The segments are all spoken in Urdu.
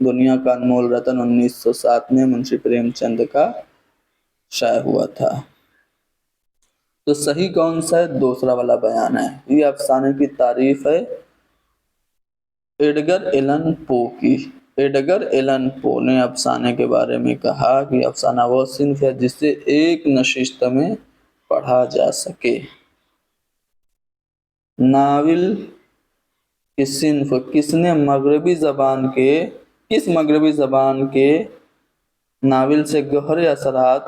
دنیا کا انمول رتن 1907 میں منشی پریم چند کا شائع ہوا تھا۔ تو صحیح کون سا ہے؟ دوسرا والا بیان ہے۔ یہ افسانے کی تعریف ہے ایڈگر ایلن پو کی۔ ایڈگر ایلن پو نے افسانے کے بارے میں کہا کہ افسانہ وہ صنف ہے جسے ایک نشست میں پڑھا جا سکے۔ ناول کی صنف کس نے کس مغربی زبان کے ناول سے گہرے اثرات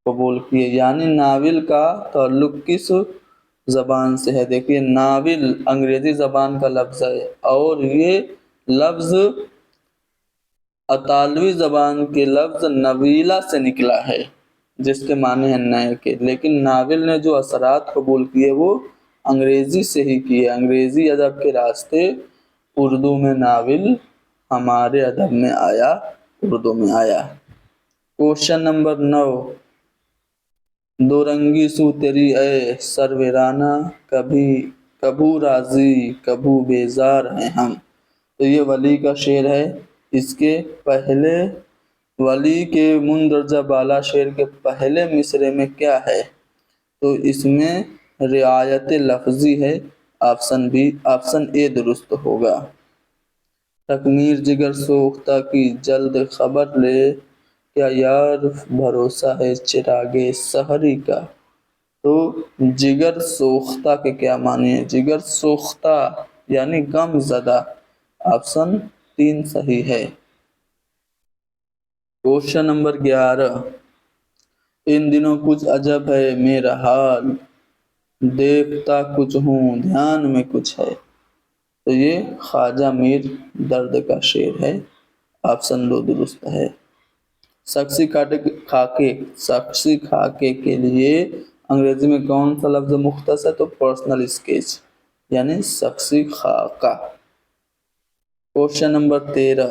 قبول کیے، یعنی ناول کا تعلق کس زبان سے ہے؟ دیکھیے ناول انگریزی زبان کا لفظ ہے اور یہ لفظ اطالوی زبان کے لفظ نویلا سے نکلا ہے جس کے معنی ہیں نئے کے، لیکن ناول نے جو اثرات قبول کیے وہ انگریزی سے ہی کیے۔ انگریزی ادب کے راستے اردو میں ناول ہمارے ادب میں آیا، اردو میں آیا۔ کوشچن نمبر 9، دو رنگی سو تیری اے سرویرانہ، کبھو راضی کبھو بیزار ہیں ہم۔ تو یہ ولی کا شعر ہے۔ اس کے پہلے ولی کے مندرجہ بالا شعر کے پہلے مصرے میں کیا ہے؟ تو اس میں رعایت لفظی ہے، آپشن اے درست ہوگا۔ تکمیر جگر سوختہ کی جلد خبر لے، کیا یار بھروسہ ہے چراغ سحری کا۔ تو جگر سوختہ کے کیا معنی ہے؟ جگر سوختہ یعنی غم زدہ، آپشن 3 صحیح ہے۔ کوشچن نمبر 11، ان دنوں کچھ عجب ہے میرا حال، دیکھتا کچھ ہوں دھیان میں کچھ ہے۔ تو یہ خواجہ میر درد کا شعر ہے، آپشن 2 درست ہے۔ شخصی خاکے کے لیے انگریزی میں کون سا لفظ مختص ہے؟ تو پرسنل اسکیچ یعنی شخصی خاکہ۔ کوشچن نمبر 13،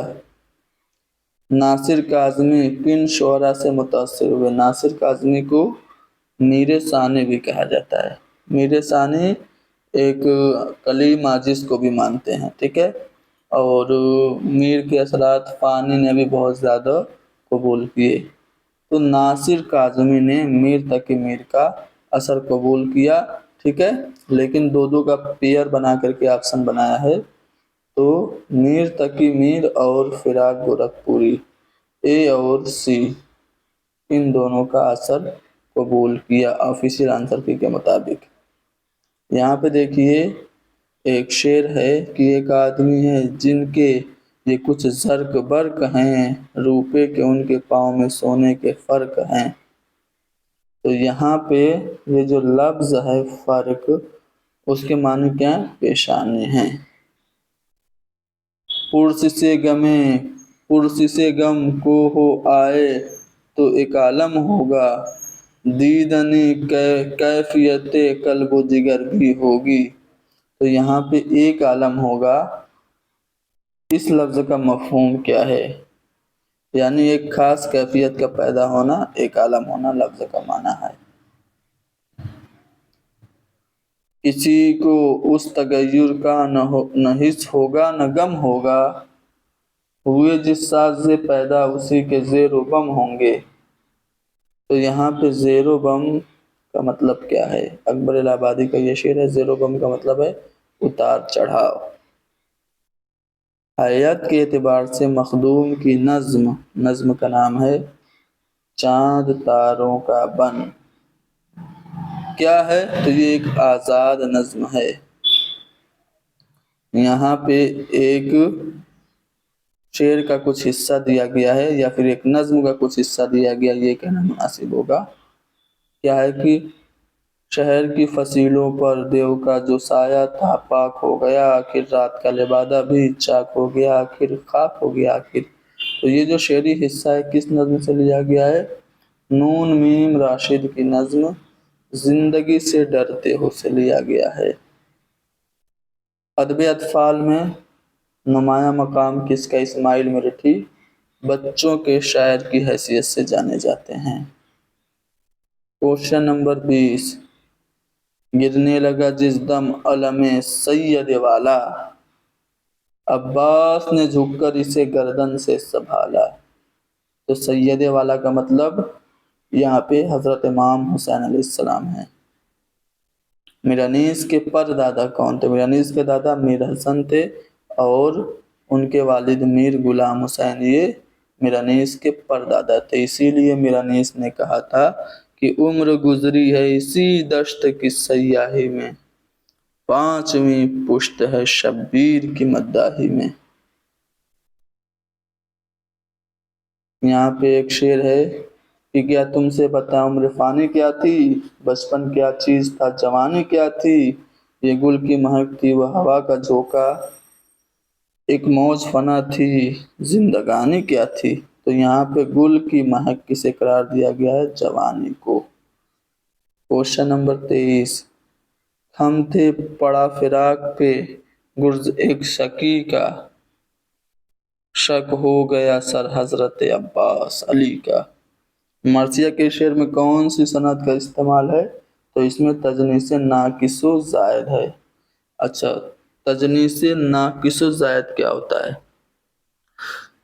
ناصر کاظمی کن شعراء سے متاثر ہوئے؟ ناصر کاظمی کو میر ثانی بھی کہا جاتا ہے۔ میر ثانی ایک کلیم عاجز کو بھی مانتے ہیں، ٹھیک ہے، اور میر کے اثرات فانی نے بھی بہت زیادہ قبول کیے۔ تو ناصر کاظمی نے میر تقی میر کا اثر قبول کیا، ٹھیک ہے، لیکن دو کا پیئر بنا کر کے آپشن بنایا ہے۔ تو میر تقی میر اور فراق گورکھپوری، اے اور سی، ان دونوں کا اثر قبول کیا آفیشیل آنسر کی کے مطابق۔ یہاں پہ دیکھیے ایک شعر ہے کہ ایک آدمی ہے جن کے یہ کچھ زرق برق ہیں، روپے کے ان کے پاؤں میں سونے کے فرق ہیں۔ تو یہاں پہ یہ جو لفظ ہے فرق، اس کے معنی کیا ہیں؟ پیشانی ہیں۔ پرس سے غم کو ہو آئے تو ایک عالم ہوگا، دیدنِ کیفیت قلب و جگر بھی ہوگی۔ تو یہاں پہ ایک عالم ہوگا، اس لفظ کا مفہوم کیا ہے؟ یعنی ایک خاص کیفیت کا پیدا ہونا، ایک عالم ہونا لفظ کا معنی ہے۔ کسی کو اس تغیر کا نہ حس ہوگا نہ غم ہوگا، ہوئے جس ساز سے پیدا اسی کے زیر و بم ہوں گے۔ تو یہاں پہ زیر و بم کا مطلب کیا ہے؟ اکبر الہ آبادی کا یہ شعر ہے، زیر و بم کا مطلب ہے اتار چڑھاؤ۔ حیت کے اعتبار سے مخدوم کی نظم کا نام ہے چاند تاروں کا بن۔ کیا ہے؟ تو یہ ایک آزاد نظم ہے۔ یہاں پہ ایک شعر کا کچھ حصہ دیا گیا ہے یا پھر ایک نظم کا کچھ حصہ دیا گیا، یہ کہنا مناسب ہوگا۔ کیا ہے کہ شہر کی فصیلوں پر دیو کا جو سایہ تھا پاک ہو گیا، آخر رات کا لبادہ بھی چاک ہو گیا، آخر خاک ہو گیا آخر۔ تو یہ جو شعری حصہ ہے کس نظم سے لیا گیا ہے؟ نون میم راشد کی نظم زندگی سے ڈرتے ہو سے لیا گیا ہے۔ ادب اطفال میں نمایاں مقام کس کا؟ اسماعیل مرٹھی بچوں کے شاعر کی حیثیت سے جانے جاتے ہیں۔ کوشچن نمبر 20، گرنے لگا جس دم علم سید والا، عباس نے جھک کر اسے گردن سے سنبھالا۔ تو سید والا کا مطلب یہاں پہ حضرت امام حسین علیہ السلام ہیں۔ میر انیس کے پر دادا کون تھے؟ میر انیس کے دادا میر حسن تھے اور ان کے والد میر غلام حسین، یہ میر انیس کے پر دادا تھے۔ اسی لیے میر انیس نے کہا تھا کہ عمر گزری ہے اسی دشت کی سیاہی میں، پانچویں پشت ہے شبیر کی مداحی میں۔ یہاں پہ ایک شعر ہے کہ کیا تم سے بتا عمر فانی کیا تھی، بچپن کیا چیز تھا جوانی کیا تھی، یہ گل کی مہک تھی وہ ہوا کا جھونکا، ایک موج فنا تھی زندگانی کیا تھی۔ تو یہاں پہ گل کی مہک کسے قرار دیا گیا ہے؟ جوانی کو۔ کوشچن نمبر 23، ہم تھے پڑا فراق پہ گرز ایک شکی کا، شک ہو گیا سر حضرت عباس علی کا۔ مرثیہ کے شعر میں کون سی صنعت کا استعمال ہے؟ تو اس میں تجنیس ناقص و زائد ہے۔ اچھا، تجنیس ناقص و زائد کیا ہوتا ہے؟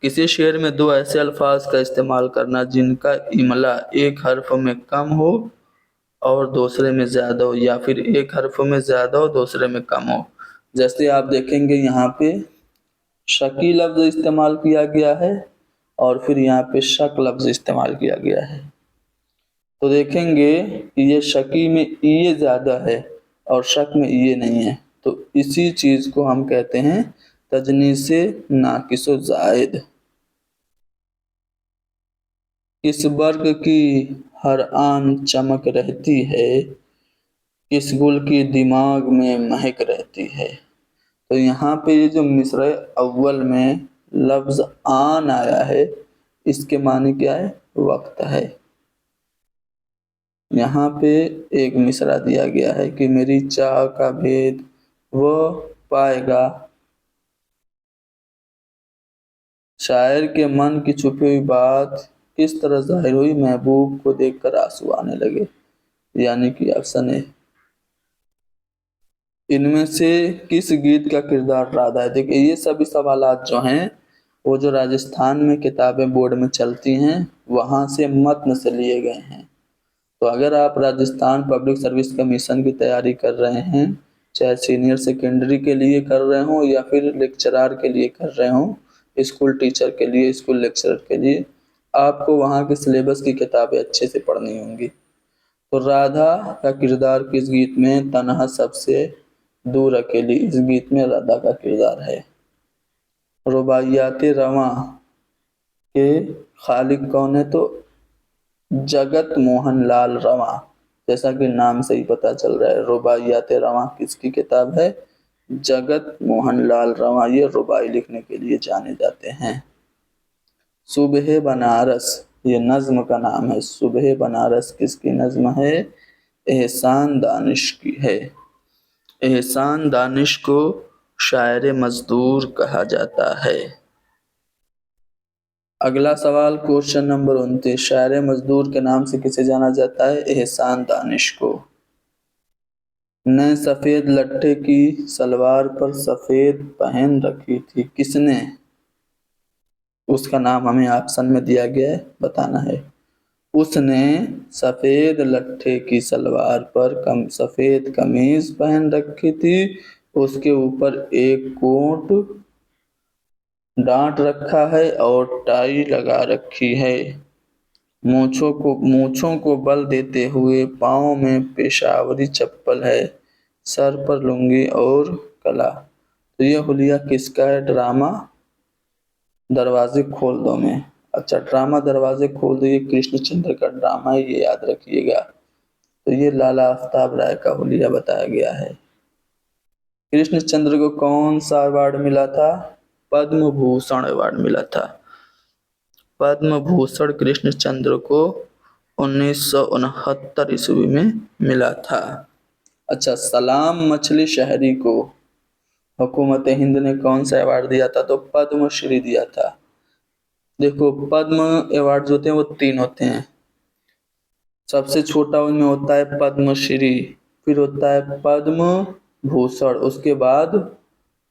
کسی شعر میں دو ایسے الفاظ کا استعمال کرنا جن کا املا ایک حرف میں کم ہو اور دوسرے میں زیادہ ہو، یا پھر ایک حرف میں زیادہ ہو دوسرے میں کم ہو۔ جیسے آپ دیکھیں گے یہاں پہ شکی لفظ استعمال کیا گیا ہے اور پھر یہاں پہ شک لفظ استعمال کیا گیا ہے۔ تو دیکھیں گے کہ یہ شکی میں ای زیادہ ہے اور شک میں ای نہیں ہے، تو اسی چیز کو ہم کہتے ہیں تجنیس ناقص و زائد۔ کس برگ کی ہر آن چمک رہتی ہے، کس گل کی دماغ میں مہک رہتی ہے۔ تو یہاں پہ یہ جو مصرع اول میں لفظ آن آیا ہے اس کے معنی کیا ہے؟ وقت ہے۔ یہاں پہ ایک مصرع دیا گیا ہے کہ میری چاہ کا بھید وہ پائے گا، شاعر کے من کی چھپی ہوئی بات کس طرح ظاہر ہوئی، محبوب کو دیکھ کر آنسو آنے لگے، یعنی کہ آپشن ہے۔ ان میں سے کس گیت کا کردار رادا ہے؟ دیکھیں یہ سبھی سوالات جو ہیں وہ جو راجستھان میں کتابیں بورڈ میں چلتی ہیں وہاں سے متن سے لیے گئے ہیں۔ تو اگر آپ راجستھان پبلک سروس کمیشن کی تیاری کر رہے ہیں، چاہے سینئر سیکنڈری کے لیے کر رہے ہوں یا پھر لیکچرار کے لیے کر رہے ہوں، اسکول ٹیچر کے لیے، اسکول لیکچرر کے لیے، آپ کو وہاں کے سلیبس کی کتابیں اچھے سے پڑھنی ہوں گی۔ تو رادھا کا کردار کس گیت میں؟ تنہا سب سے دور اکیلی، اس گیت میں رادھا کا کردار ہے۔ رباعیات رواں کے خالق کون ہے؟ تو جگت موہن لال رواں، جیسا کہ نام سے ہی پتہ چل رہا ہے۔ رباعیات رواں کس کی کتاب ہے؟ جگت موہن لال رواں، یہ رباعی لکھنے کے لیے جانے جاتے ہیں۔ صبح بنارس یہ نظم کا نام ہے۔ صبح بنارس کس کی نظم ہے؟ احسان دانش کی ہے۔ احسان دانش کو شاعر مزدور کہا جاتا ہے۔ اگلا سوال کوشچن نمبر 29، شاعر مزدور کے نام سے کسے جانا جاتا ہے؟ احسان دانش کو۔ نے سفید لٹھے کی سلوار پر سفید پہن رکھی تھی، کس نے؟ اس کا نام ہمیں آپشن میں دیا گیا ہے، بتانا ہے۔ اس نے سفید لٹھے کی سلوار پر سفید قمیض پہن رکھی تھی، اس کے اوپر ایک کوٹ ڈانٹ رکھا ہے اور ٹائی لگا رکھی ہے، مونچھوں کو بل دیتے ہوئے پاؤں میں پیشاوری چپل ہے، سر پر لنگی اور کلا۔ تو یہ حلیہ کس کا ہے؟ ڈرامہ دروازے کھول دو میں۔ اچھا، ڈرامہ دروازے کھول دو یہ کرشن چندر کا ڈرامہ ہے، یہ یاد رکھیے گا۔ تو یہ لالا آفتاب رائے کا حلیہ بتایا گیا ہے۔ کرشن چندر کو کون سا ایوارڈ ملا تھا؟ پدم بھوشن ایوارڈ ملا تھا۔ پدم بھوشن کرشن چندر کو 1969 میں ملا تھا۔ اچھا، سلام مچھلی شہری کو حکومت ہند نے کون سا ایوارڈ دیا تھا؟ تو پدم شری دیا تھا۔ دیکھو پدم ایوارڈ جو ہوتے ہیں وہ 3 ہوتے ہیں، سب سے چھوٹا ان میں ہوتا ہے پدم شری، پھر ہوتا ہے پدم بھوشن، اس کے بعد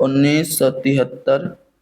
1973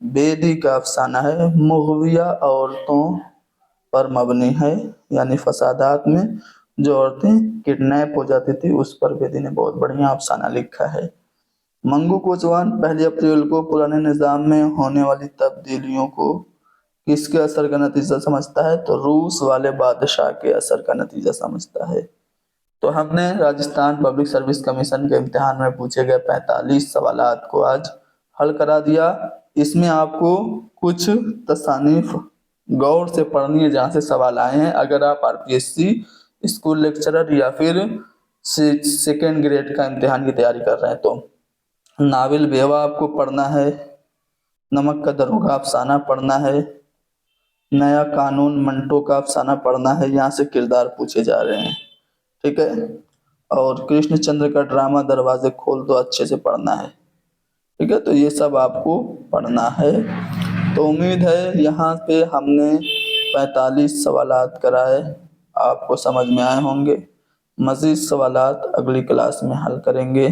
بیدی کا افسانہ ہے، مغویہ عورتوں پر مبنی ہے، یعنی فسادات میں جو عورتیں کڈنیپ ہو جاتی تھی اس پر بیدی نے بہت بڑھیا افسانہ لکھا ہے۔ منگو کوچوان 1 اپریل کو پرانے نظام میں ہونے والی تبدیلیوں کو کس کے اثر کا نتیجہ سمجھتا ہے؟ تو روس والے بادشاہ کے اثر کا نتیجہ سمجھتا ہے۔ تو ہم نے راجستھان پبلک سروس کمیشن کے امتحان میں پوچھے گئے 45 سوالات کو آج حل کرا دیا۔ اس میں آپ کو کچھ تصانیف غور سے پڑھنی ہے جہاں سے سوال آئے ہیں، اگر آپ RPSC اسکول لیکچرر یا پھر 2nd گریڈ کا امتحان کی تیاری کر رہے ہیں تو ناول بیوہ آپ کو پڑھنا ہے، نمک کا دروگا افسانہ پڑھنا ہے، نیا قانون منٹو کا افسانہ پڑھنا ہے، یہاں سے کردار پوچھے جا رہے ہیں، ٹھیک ہے، اور کرشن چندر کا ڈرامہ دروازے کھول دو اچھے سے پڑھنا ہے، ٹھیک ہے، تو یہ سب آپ کو پڑھنا ہے۔ تو امید ہے یہاں پہ ہم نے 45 سوالات کرائے، آپ کو سمجھ میں آئے ہوں گے۔ مزید سوالات اگلی کلاس میں حل کریں گے۔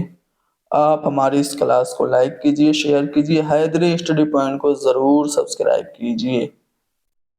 آپ ہماری اس کلاس کو لائک کیجئے، شیئر کیجئے، حیدری اسٹڈی پوائنٹ کو ضرور سبسکرائب کیجئے۔